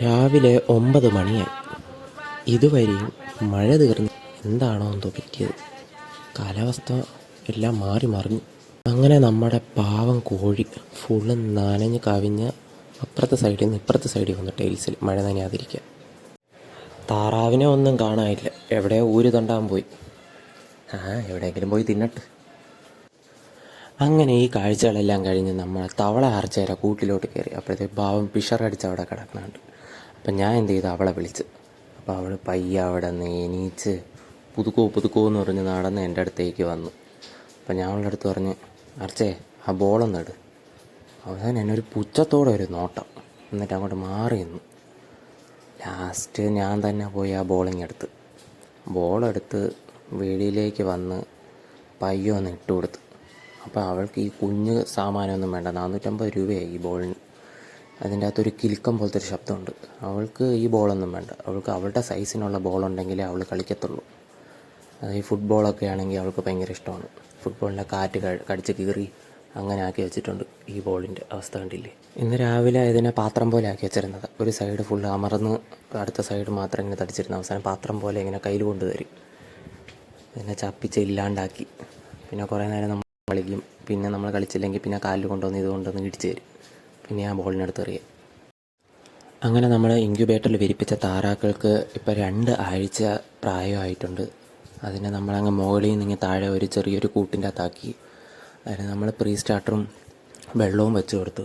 രാവിലെ 9 മണിയായി. ഇതുവരെയും മഴ തീർന്ന് എന്താണോ എന്തോ പറ്റിയത്. കാലാവസ്ഥ എല്ലാം മാറി മറിഞ്ഞു. അങ്ങനെ നമ്മുടെ പാവം കോഴി ഫുള്ള് നനഞ്ഞ് കവിഞ്ഞ് അപ്പുറത്തെ സൈഡിൽ നിന്ന് ഇപ്പുറത്തെ സൈഡിൽ വന്നു ടൈൽസിൽ മഴ നനയാതിരിക്കുക. താറാവിനെ ഒന്നും കാണാനില്ല, എവിടെയോ ഊര് തണ്ടാൻ പോയി. എവിടെയെങ്കിലും പോയി തിന്നട്ട്. അങ്ങനെ ഈ കാഴ്ചകളെല്ലാം കഴിഞ്ഞ് നമ്മൾ തവള ആർച്ചേര കൂട്ടിലോട്ട് കയറി. അപ്പോഴത്തേക്ക് പാവം പിഷറടിച്ച് അവിടെ കിടക്കുന്നുണ്ട്. അപ്പം ഞാൻ എന്ത് ചെയ്തു, അവളെ വിളിച്ച്. അപ്പോൾ അവൾ പയ്യെ അവിടെ നിന്ന് എണീച്ച് പുതുക്കോ എന്ന് പറഞ്ഞ് നടന്ന് എൻ്റെ അടുത്തേക്ക് വന്നു. അപ്പം ഞാൻ അവളുടെ അടുത്ത് പറഞ്ഞ്, അർച്ചേ ആ ബോളൊന്ന് ഇട്. അവസാനം എന്നെ ഒരു പുച്ഛത്തോടെ ഒരു നോട്ടം, എന്നിട്ട് അങ്ങോട്ട് മാറി നിന്നു. ലാസ്റ്റ് ഞാൻ തന്നെ പോയി ആ ബോളിങ്ങെടുത്ത് ബോളെടുത്ത് വെളിയിലേക്ക് വന്ന് പയ്യെ ഒന്ന് ഇട്ട് കൊടുത്തു. അപ്പോൾ അവൾക്ക് ഈ കുഞ്ഞ് സാമാനമൊന്നും വേണ്ട, 450 രൂപയായി ഈ ബോളിന്. അതിൻ്റെ അകത്തൊരു കിലുക്കം പോലത്തെ ഒരു ശബ്ദമുണ്ട്. അവൾക്ക് ഈ ബോളൊന്നും വേണ്ട, അവൾക്ക് അവളുടെ സൈസിനുള്ള ബോളുണ്ടെങ്കിലേ അവൾ കളിക്കത്തുള്ളൂ. അത് ഈ ഫുട്ബോളൊക്കെ ആണെങ്കിൽ അവൾക്ക് ഭയങ്കര ഇഷ്ടമാണ്. ഫുട്ബോളിൻ്റെ കാറ്റ് കടിച്ച് കീറി അങ്ങനെ ആക്കി വെച്ചിട്ടുണ്ട്. ഈ ബോളിൻ്റെ അവസ്ഥ കണ്ടില്ലേ. ഇന്ന് രാവിലെ ഇതിനെ പാത്രം പോലെ ആക്കി വെച്ചിരുന്നത്. ഒരു സൈഡ് ഫുള്ള് അമർന്ന് അടുത്ത സൈഡ് മാത്രം ഇങ്ങനെ തടിച്ചിരുന്ന അവസാനം പാത്രം പോലെ ഇങ്ങനെ കയ്യിൽ കൊണ്ട് തരും. ഇതിനെ ചപ്പിച്ച് ഇല്ലാണ്ടാക്കി. പിന്നെ കുറേ നേരം നമ്മൾ കളിക്കും. പിന്നെ നമ്മൾ കളിച്ചില്ലെങ്കിൽ പിന്നെ കാലിൽ കൊണ്ടുവന്ന് ഇതുകൊണ്ടൊന്ന് ഇടിച്ച് തരും. പിന്നെ ആ ബോളിനടുത്ത് എറിയാം. അങ്ങനെ നമ്മൾ ഇൻക്യുബേറ്ററിൽ വിരിപ്പിച്ച താറാക്കൾക്ക് ഇപ്പോൾ 2 ആഴ്ച പ്രായമായിട്ടുണ്ട്. അതിനെ നമ്മളങ്ങ് മുകളിൽ നിന്ന് താഴെ ഒരു ചെറിയൊരു കൂട്ടിൻ്റെ അകത്താക്കി. അതിന് നമ്മൾ പ്രീ സ്റ്റാർട്ടറും വെള്ളവും വെച്ച് കൊടുത്തു.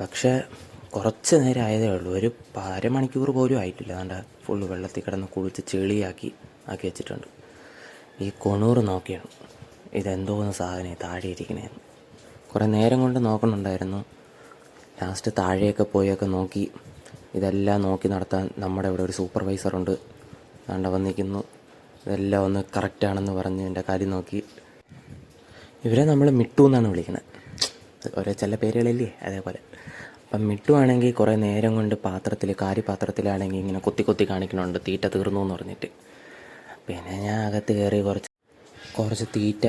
പക്ഷേ കുറച്ച് നേരം ആയതേ ഉള്ളൂ, ഒരു അരമണിക്കൂർ പോലും ആയിട്ടില്ല. അതുകൊണ്ട് ഫുള്ള് വെള്ളത്തിൽ കിടന്ന് കുളിച്ച് ചെളിയാക്കി വെച്ചിട്ടുണ്ട്. ഈ കൊണൂറ് നോക്കിയാണ് ഇതെന്തോന്ന് സാധനം താഴെ ഇരിക്കണേന്ന്. കുറേ നേരം കൊണ്ട് നോക്കണുണ്ടായിരുന്നു. ലാസ്റ്റ് താഴെയൊക്കെ പോയൊക്കെ നോക്കി. ഇതെല്ലാം നോക്കി നടത്താൻ നമ്മുടെ ഇവിടെ ഒരു സൂപ്പർവൈസറുണ്ട്. അതുകൊണ്ട് വന്നിരിക്കുന്നു. ഇതെല്ലാം ഒന്ന് കറക്റ്റാണെന്ന് പറഞ്ഞ് എൻ്റെ കാര്യം നോക്കി. ഇവരെ നമ്മൾ മിട്ടു എന്നാണ് വിളിക്കുന്നത്. ഓരോ ചില പേരുകളില്ലേ, അതേപോലെ. അപ്പം മിട്ടു ആണെങ്കിൽ കുറേ നേരം കൊണ്ട് പാത്രത്തിലാണെങ്കിൽ ഇങ്ങനെ കൊത്തി കാണിക്കണുണ്ട് തീറ്റ തീർന്നു എന്ന് പറഞ്ഞിട്ട്. പിന്നെ ഞാൻ അകത്ത് കയറി കുറച്ച് തീറ്റ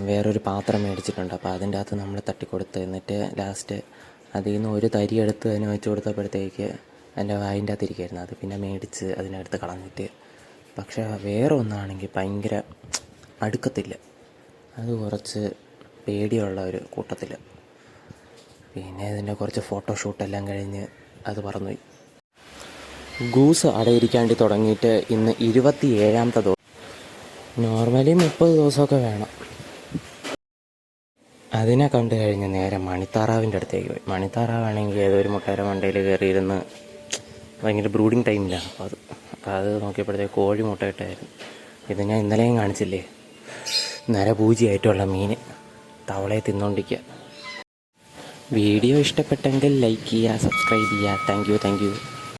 വേറൊരു പാത്രം മേടിച്ചിട്ടുണ്ട്. അപ്പോൾ അതിൻ്റെ അകത്ത് നമ്മൾ തട്ടിക്കൊടുത്ത്, എന്നിട്ട് ലാസ്റ്റ് അതിൽ നിന്ന് ഒരു തരി എടുത്ത് അതിന് വെച്ച് കൊടുത്തപ്പോഴത്തേക്ക് എൻ്റെ വായിൻ്റെ അകത്ത് ഇരിക്കുമായിരുന്നു. അത് പിന്നെ മേടിച്ച് അതിനടുത്ത് കളഞ്ഞിട്ട്. പക്ഷേ വേറെ ഒന്നാണെങ്കിൽ ഭയങ്കര അടുക്കത്തില്ല, അത് കുറച്ച് പേടിയുള്ള ഒരു കൂട്ടത്തിൽ. പിന്നെ ഇതിൻ്റെ കുറച്ച് ഫോട്ടോഷൂട്ടെല്ലാം കഴിഞ്ഞ് അത് പറന്നുപോയി. ഗൂസ് അടയിരിക്കാണ്ടി തുടങ്ങിയിട്ട് ഇന്ന് 27ാമത്തെ ദിവസം. നോർമലി 30 ദിവസമൊക്കെ വേണം. അതിനെ കണ്ടു കഴിഞ്ഞ് നേരെ മണിത്താറാവിൻ്റെ അടുത്തേക്ക് പോയി. മണിത്താറാവാണെങ്കിൽ ഏതൊരു മുട്ടയുടെ മണ്ടയിൽ കയറിയിരുന്ന് ഭയങ്കര ബ്രൂഡിങ് ടൈമിലാണ്. അപ്പോൾ അത് നോക്കിയപ്പോഴത്തേക്ക് കോഴി മുട്ടയിട്ടായിരുന്നു. ഇത് ഞാൻ ഇന്നലെയും കാണിച്ചില്ലേ, നരപൂജിയായിട്ടുള്ള മീൻ തവളയെ തിന്നുകൊണ്ടിരിക്കുക. വീഡിയോ ഇഷ്ടപ്പെട്ടെങ്കിൽ ലൈക്ക് ചെയ്യുക, സബ്സ്ക്രൈബ് ചെയ്യുക. Thank you.